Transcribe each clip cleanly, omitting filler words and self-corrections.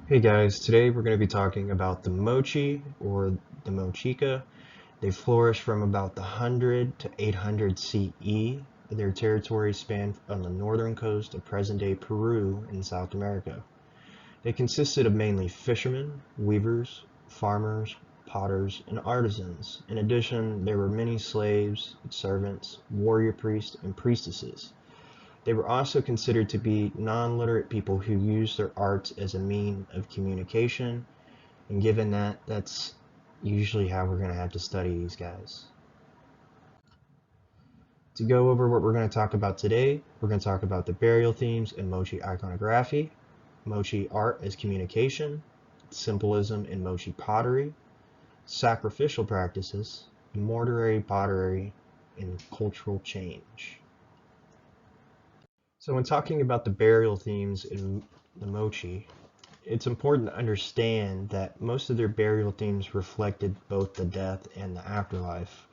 Hey guys, today we're going to be talking about the Moche or the Mochica. They flourish from about the 100 to 800 CE. Their territory spanned on the northern coast of present-day Peru in South America. They consisted of mainly fishermen, weavers, farmers, potters, and artisans. In addition, there were many slaves, servants, warrior priests, and priestesses. They were also considered to be non-literate people who used their arts as a mean of communication, and given that, that's usually how we're going to have to study these guys. To go over what we're going to talk about today, we're going to talk about the burial themes in Moche iconography, Moche art as communication, symbolism in Moche pottery, sacrificial practices, mortuary pottery, and cultural change. So when talking about the burial themes in the Moche, it's important to understand that most of their burial themes reflected both the death and the afterlife.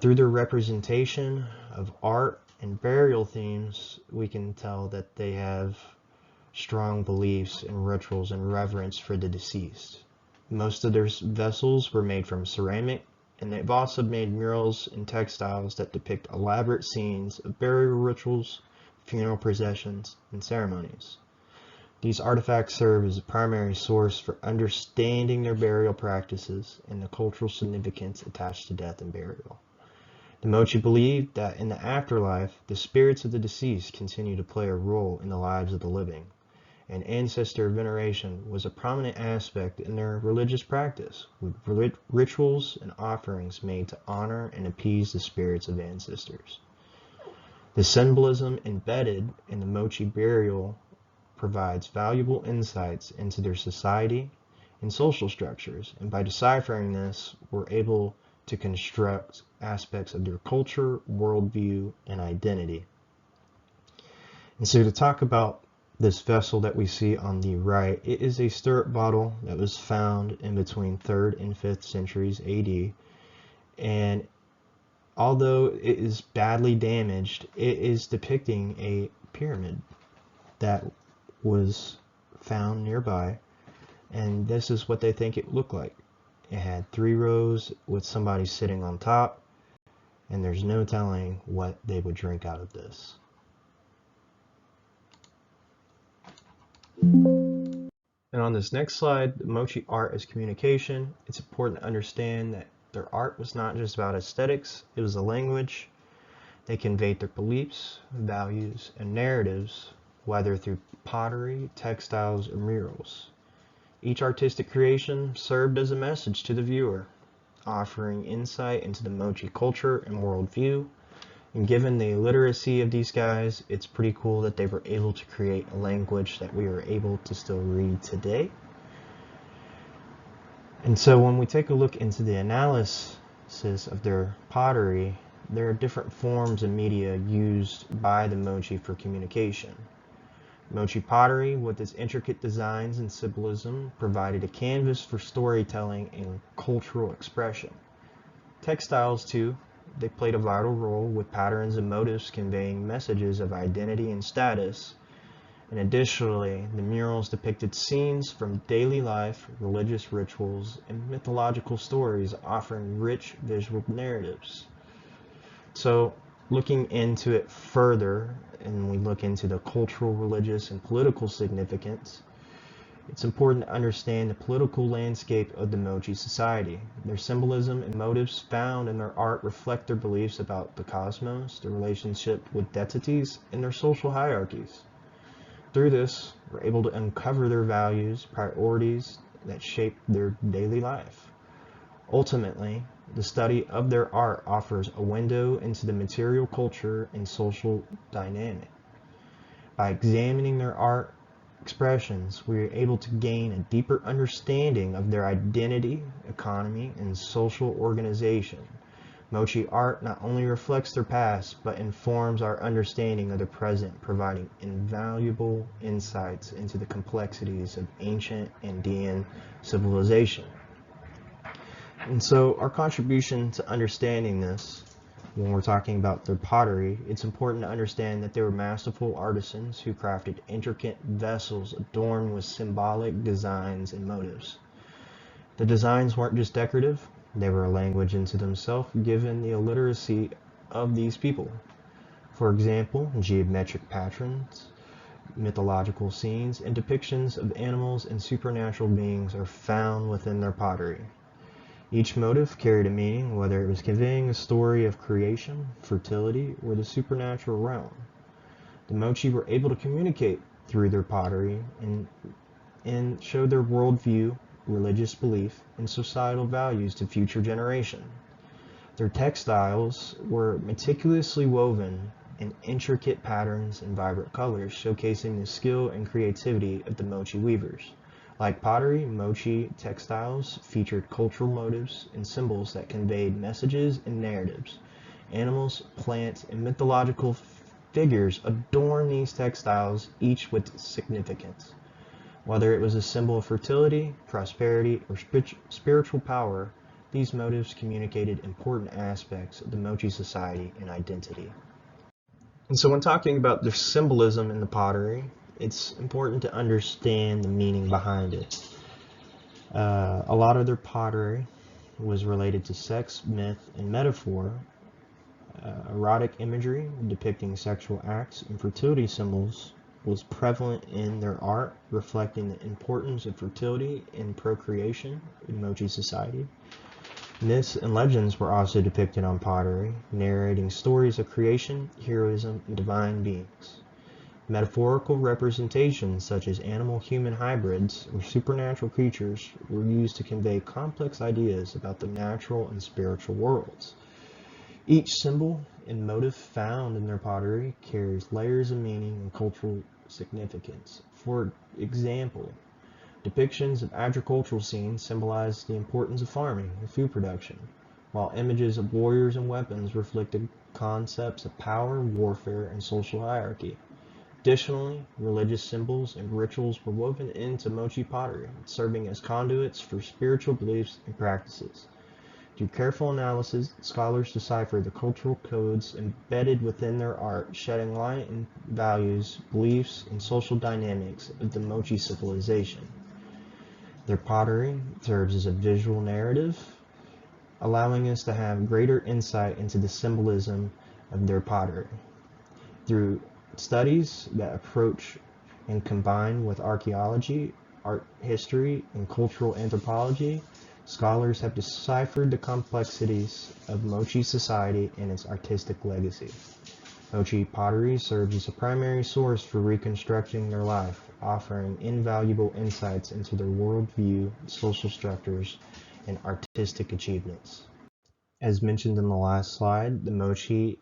Through their representation of art and burial themes, we can tell that they have strong beliefs and rituals and reverence for the deceased. Most of their vessels were made from ceramic, and they've also made murals and textiles that depict elaborate scenes of burial rituals, funeral processions, and ceremonies. These artifacts serve as a primary source for understanding their burial practices and the cultural significance attached to death and burial. The Moche believed that in the afterlife, the spirits of the deceased continue to play a role in the lives of the living, and ancestor veneration was a prominent aspect in their religious practice, with rituals and offerings made to honor and appease the spirits of ancestors. The symbolism embedded in the Moche burial provides valuable insights into their society and social structures, and by deciphering this, we're able to construct aspects of their culture, worldview, and identity. And so to talk about this vessel that we see on the right, it is a stirrup bottle that was found in between 3rd and 5th centuries AD, and although it is badly damaged, it is depicting a pyramid that was found nearby, and this is what they think it looked like. It had 3 rows with somebody sitting on top, and there's no telling what they would drink out of this. And on this next slide, the Moche art as communication, it's important to understand that their art was not just about aesthetics, it was a language. They conveyed their beliefs, values, and narratives, whether through pottery, textiles, or murals. Each artistic creation served as a message to the viewer, offering insight into the Moche culture and worldview. And given the illiteracy of these guys, it's pretty cool that they were able to create a language that we are able to still read today. And so when we take a look into the analysis of their pottery, there are different forms of media used by the Moche for communication. Moche pottery, with its intricate designs and symbolism, provided a canvas for storytelling and cultural expression. Textiles, too, they played a vital role with patterns and motifs conveying messages of identity and status. And additionally, the murals depicted scenes from daily life, religious rituals, and mythological stories, offering rich visual narratives. So, looking into it further, and we look into the cultural, religious, and political significance, it's important to understand the political landscape of the Moche society. Their symbolism and motives found in their art reflect their beliefs about the cosmos, their relationship with deities, and their social hierarchies. Through this, we're able to uncover their values, priorities that shape their daily life. Ultimately, the study of their art offers a window into the material culture and social dynamic. By examining their art expressions, we are able to gain a deeper understanding of their identity, economy, and social organization. Moche art not only reflects their past, but informs our understanding of the present, providing invaluable insights into the complexities of ancient Andean civilization. And so our contribution to understanding this When we're talking about their pottery, it's important to understand that they were masterful artisans who crafted intricate vessels adorned with symbolic designs and motives. The designs weren't just decorative, they were a language into themselves given the illiteracy of these people. For example, geometric patterns, mythological scenes, and depictions of animals and supernatural beings are found within their pottery. Each motif carried a meaning, whether it was conveying a story of creation, fertility, or the supernatural realm. The Moche were able to communicate through their pottery and show their worldview, religious belief, and societal values to future generations. Their textiles were meticulously woven in intricate patterns and vibrant colors, showcasing the skill and creativity of the Moche weavers. Like pottery, Moche textiles featured cultural motifs and symbols that conveyed messages and narratives. Animals, plants, and mythological figures adorn these textiles, each with significance. Whether it was a symbol of fertility, prosperity, or spiritual power, these motifs communicated important aspects of the Moche society and identity. And so when talking about the symbolism in the pottery, it's important to understand the meaning behind it. A lot of their pottery was related to sex, myth, and metaphor. Erotic imagery depicting sexual acts and fertility symbols was prevalent in their art, reflecting the importance of fertility and procreation in Moche society. Myths and legends were also depicted on pottery, narrating stories of creation, heroism, and divine beings. Metaphorical representations such as animal-human hybrids or supernatural creatures were used to convey complex ideas about the natural and spiritual worlds. Each symbol and motif found in their pottery carries layers of meaning and cultural significance. For example, depictions of agricultural scenes symbolize the importance of farming and food production, while images of warriors and weapons reflected concepts of power, warfare, and social hierarchy. Additionally, religious symbols and rituals were woven into Moche pottery, serving as conduits for spiritual beliefs and practices. Through careful analysis, scholars decipher the cultural codes embedded within their art, shedding light on values, beliefs, and social dynamics of the Moche civilization. Their pottery serves as a visual narrative, allowing us to have greater insight into the symbolism of their pottery. Through studies that approach and combine with archaeology, art history, and cultural anthropology, scholars have deciphered the complexities of Moche society and its artistic legacy. Moche pottery serves as a primary source for reconstructing their life, offering invaluable insights into their worldview, social structures, and artistic achievements. As mentioned in the last slide, the Moche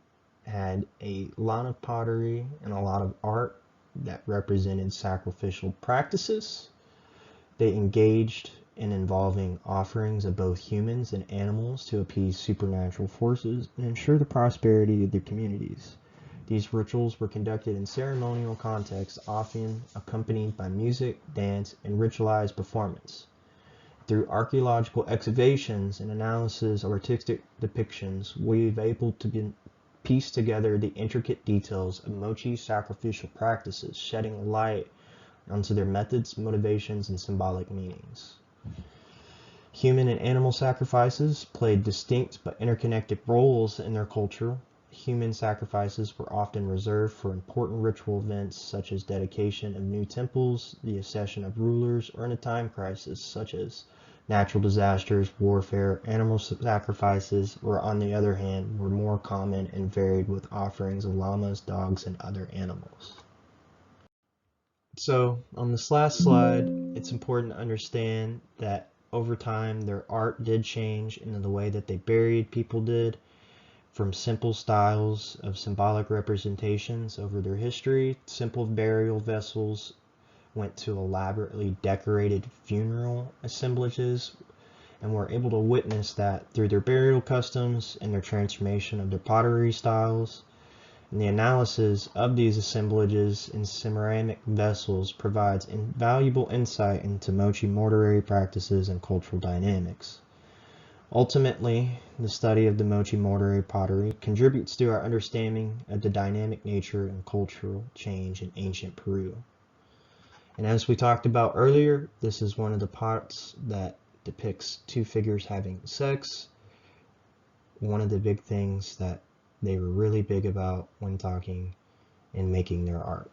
had a lot of pottery and a lot of art that represented sacrificial practices. They engaged in involving offerings of both humans and animals to appease supernatural forces and ensure the prosperity of their communities. These rituals were conducted in ceremonial contexts, often accompanied by music, dance, and ritualized performance. Through archaeological excavations and analysis of artistic depictions, we've able to piece together the intricate details of Moche sacrificial practices, shedding light onto their methods, motivations, and symbolic meanings. Human and animal sacrifices played distinct but interconnected roles in their culture. Human sacrifices were often reserved for important ritual events such as dedication of new temples, the accession of rulers, or in a time crisis such as natural disasters, warfare. Animal sacrifices were, on the other hand, were more common and varied with offerings of llamas, dogs, and other animals. So on this last slide, it's important to understand that over time their art did change into the way that they buried people did, from simple styles of symbolic representations over their history. Simple burial vessels went to elaborately decorated funeral assemblages, and we're able to witness that through their burial customs and their transformation of their pottery styles. And the analysis of these assemblages in ceramic vessels provides invaluable insight into Moche mortuary practices and cultural dynamics. Ultimately, the study of the Moche mortuary pottery contributes to our understanding of the dynamic nature and cultural change in ancient Peru. And as we talked about earlier, this is one of the pots that depicts two figures having sex. One of the big things that they were really big about when talking and making their art.